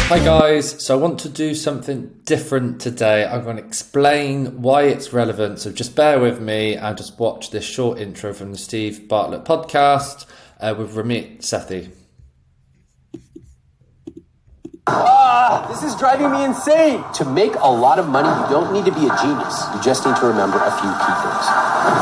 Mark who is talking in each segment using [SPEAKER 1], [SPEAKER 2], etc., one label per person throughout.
[SPEAKER 1] Hi guys, so I want to do something different today. I'm going to explain why it's relevant, so just bear with me and just watch this short intro from the Steve Bartlett podcast with Ramit Sethi.
[SPEAKER 2] This is driving me insane. To make a lot of money, you don't need to be a genius. You just need to remember a few key things.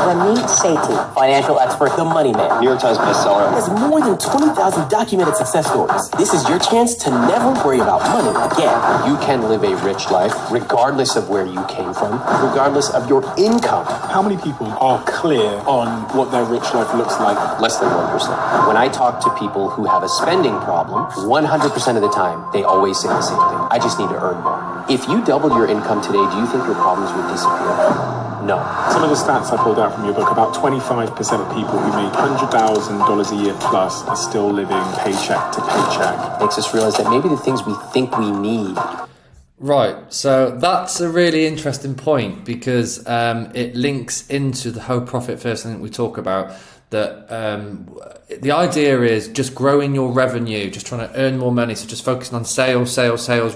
[SPEAKER 3] Ramit Sethi, financial expert, the money man.
[SPEAKER 2] New York Times bestseller.
[SPEAKER 3] Has more than 20,000 documented success stories. This is your chance to never worry about money again.
[SPEAKER 2] You can live a rich life regardless of where you came from, regardless of your income.
[SPEAKER 4] How many people are clear on what their rich life looks like?
[SPEAKER 2] Less than 1%. When I talk to people who have a spending problem, 100% of the time, they always say the same thing. I just need to earn more. If you doubled your income today, do you think your problems would disappear? No.
[SPEAKER 4] Some of the stats I pulled out from your book, about 25% of people who make $100,000 a year plus are still living paycheck to paycheck.
[SPEAKER 2] Makes us realize that maybe the things we think we need.
[SPEAKER 1] Right, so that's a really interesting point because it links into the whole profit first thing that we talk about. That the idea is just growing your revenue, just trying to earn more money. So just focusing on sales,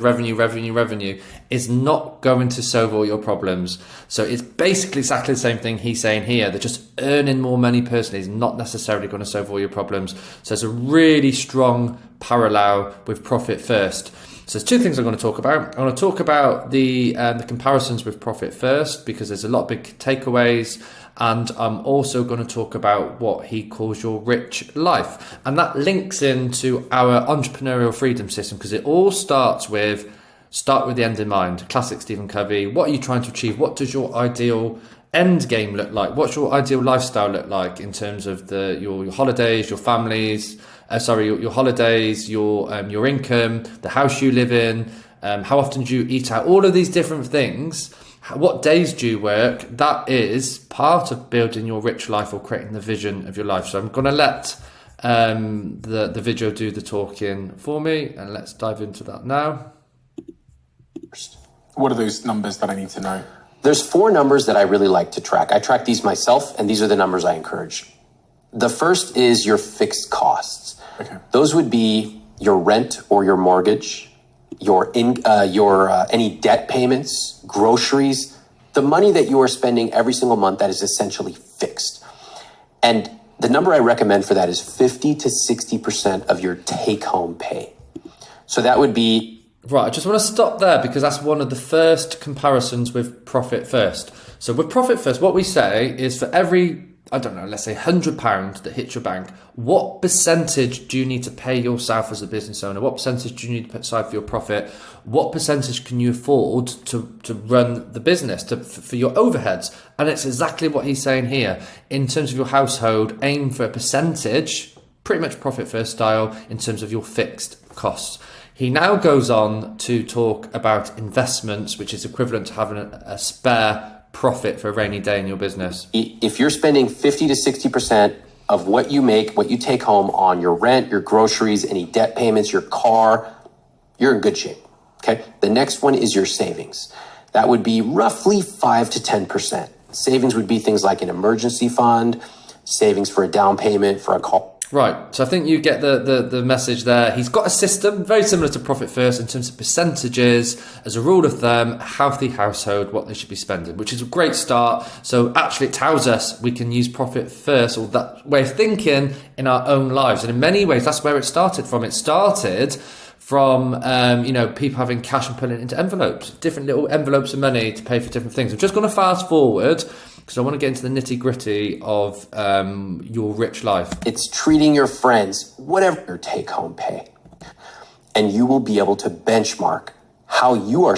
[SPEAKER 1] revenue is not going to solve all your problems. So it's basically exactly the same thing he's saying here, that just earning more money personally is not necessarily going to solve all your problems. So it's a really strong parallel with profit first. So there's two things I'm going to talk about. I want to talk about the comparisons with profit first because there's a lot of big takeaways. And I'm also going to talk about what he calls your rich life. And that links into our entrepreneurial freedom system because it all starts with the end in mind. Classic Stephen Covey. What are you trying to achieve? What does your ideal end game look like? What's your ideal lifestyle look like in terms of your holidays, your families, your holidays, your income, the house you live in, how often do you eat out? All of these different things. What days do you work? That is part of building your rich life or creating the vision of your life. So I'm going to let the video do the talking for me, and let's dive into that now.
[SPEAKER 4] What are those numbers that I need to know?
[SPEAKER 2] There's 4 numbers that I really like to track. I track these myself, and these are the numbers I encourage. The first is your fixed costs.
[SPEAKER 4] Okay.
[SPEAKER 2] Those would be your rent or your mortgage, your any debt payments, groceries, the money that you are spending every single month that is essentially fixed. And the number I recommend for that is 50 to 60% of your take-home pay. So that would be...
[SPEAKER 1] Right, I just want to stop there because that's one of the first comparisons with profit first. So with profit first, what we say is for every, let's say £100 that hits your bank, what percentage do you need to pay yourself as a business owner? What percentage do you need to put aside for your profit? What percentage can you afford to run the business, for your overheads? And it's exactly what he's saying here. In terms of your household, aim for a percentage, pretty much profit first style, in terms of your fixed costs. He now goes on to talk about investments, which is equivalent to having a spare profit for a rainy day in your business.
[SPEAKER 2] If you're spending 50 to 60% of what you make, what you take home on your rent, your groceries, any debt payments, your car, you're in good shape. Okay. The next one is your savings. That would be roughly 5 to 10%. Savings would be things like an emergency fund, savings for a down payment, for a car.
[SPEAKER 1] Right, so I think you get the message there. He's got a system very similar to Profit First in terms of percentages. As a rule of thumb, a healthy household, what they should be spending, which is a great start. So actually it tells us we can use Profit First, or that way of thinking, in our own lives. And in many ways, that's where it started from. It started from people having cash and putting it into envelopes, different little envelopes of money to pay for different things. I'm just going to fast forward because I want to get into the nitty gritty of your rich life.
[SPEAKER 2] It's treating your friends, whatever your take home pay. And you will be able to benchmark how you are.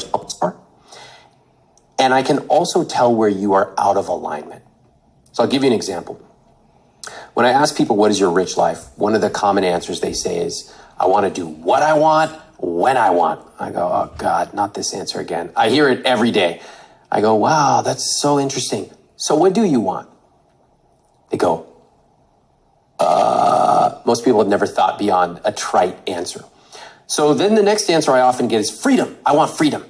[SPEAKER 2] And I can also tell where you are out of alignment. So I'll give you an example. When I ask people, what is your rich life? One of the common answers they say is, I want to do what I want, when I want. I go, oh God, not this answer again. I hear it every day. I go, wow, that's so interesting. So what do you want? They go, most people have never thought beyond a trite answer. So then the next answer I often get is freedom. I want freedom.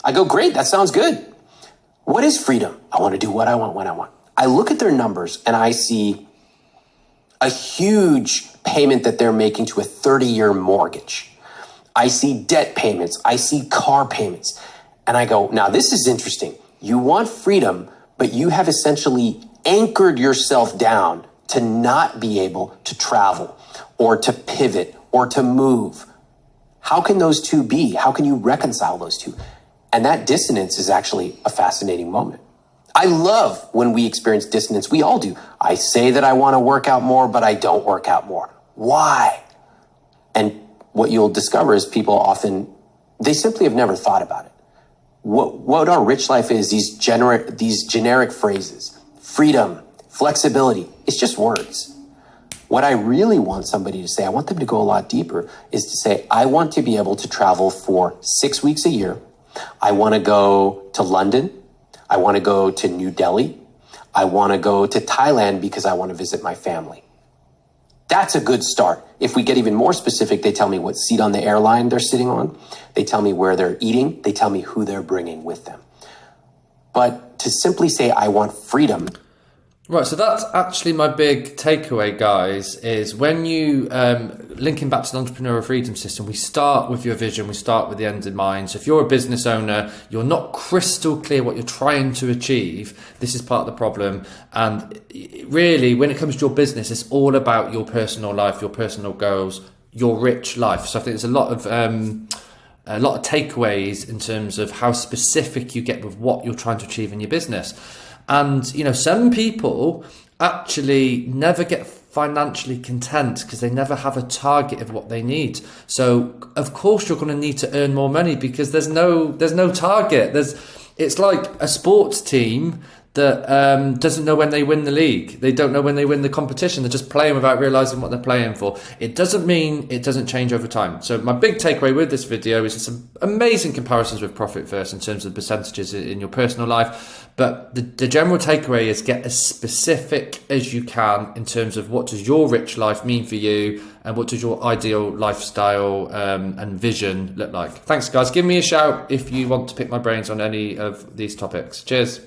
[SPEAKER 2] I go, great, that sounds good. What is freedom? I want to do what I want, when I want. I look at their numbers and I see a huge payment that they're making to a 30-year mortgage. I see debt payments. I see car payments. And I go, now this is interesting. You want freedom, but you have essentially anchored yourself down to not be able to travel or to pivot or to move. How can those two be? How can you reconcile those two? And that dissonance is actually a fascinating moment. I love when we experience dissonance. We all do. I say that I want to work out more, but I don't work out more. Why? And what you'll discover is people often, they simply have never thought about it. What our rich life is, these generic phrases, freedom, flexibility, it's just words. What I really want somebody to say, I want them to go a lot deeper, is to say, I want to be able to travel for 6 weeks a year. I want to go to London. I want to go to New Delhi. I want to go to Thailand because I want to visit my family. That's a good start. If we get even more specific, they tell me what seat on the airline they're sitting on. They tell me where they're eating. They tell me who they're bringing with them. But to simply say, I want freedom.
[SPEAKER 1] Right, so that's actually my big takeaway, guys, is when you, linking back to the entrepreneurial freedom system, we start with your vision, we start with the end in mind. So if you're a business owner, you're not crystal clear what you're trying to achieve, this is part of the problem. And really, when it comes to your business, it's all about your personal life, your personal goals, your rich life. So I think there's a lot of takeaways in terms of how specific you get with what you're trying to achieve in your business. And, you know, some people actually never get financially content because they never have a target of what they need. So, of course, you're going to need to earn more money because there's no target. It's like a sports team that doesn't know when they win the league. They don't know when they win the competition. They're just playing without realizing what they're playing for. It doesn't mean it doesn't change over time. So my big takeaway with this video is some amazing comparisons with Profit First in terms of percentages in your personal life. But the general takeaway is get as specific as you can in terms of what does your rich life mean for you and what does your ideal lifestyle and vision look like. Thanks, guys. Give me a shout if you want to pick my brains on any of these topics. Cheers.